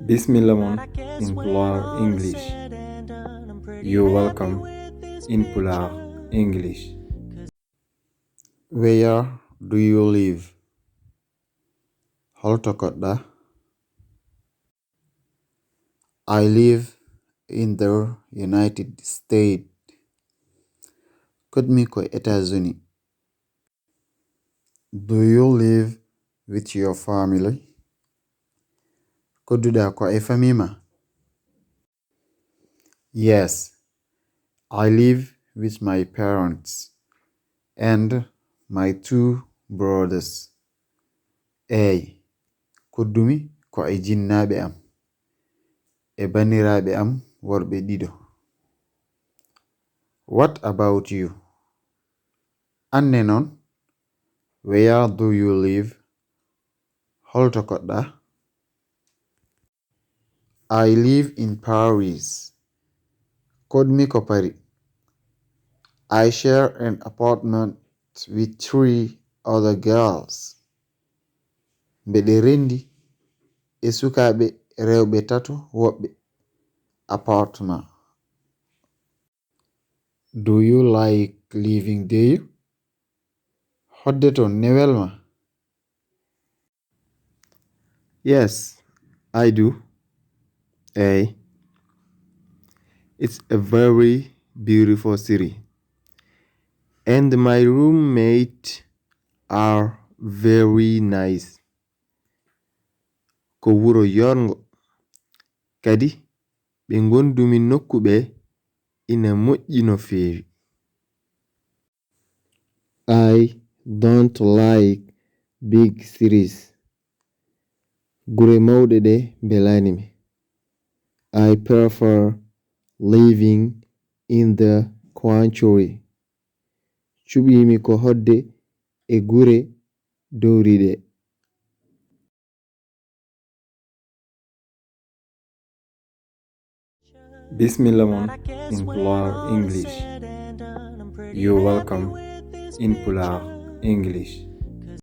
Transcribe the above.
Bismillah mon in Pulaar English. You're welcome in Pulaar English. Where do you live? Holto koɗɗa? I live in the United States. Kodmi ko États-Unis. Do you live with your family? Kodduɗa ko e famima? Yes, I live with my parents and my two brothers. Eyi, koddumi ko e jinnaaɓe am e bandiraaɓe am worɓe ɗiɗo. What about you? Anne non, where do you live? Holto koɗɗa? I live in Paris. Kodmi ko Paris. I share an apartment with 3 other girls. Mbeɗe rendi e sukaaɓe rewɓe tato woɓɓe apartment. Do you like living there? Hodde ton ne welma? Yes, I do. It's a very beautiful city. And my roommates are very nice. Ko wuro yorngo. Kadi ɓe gondumi nokkuɓe ina moƴƴi no feewi. I don't like big cities. Gure mawɗe ɗe belani mi. I prefer living in the country. Cuɓimi ko hodde e gure dowriɗe. Bismillah mon in Pulaar English. You're welcome in Pulaar English.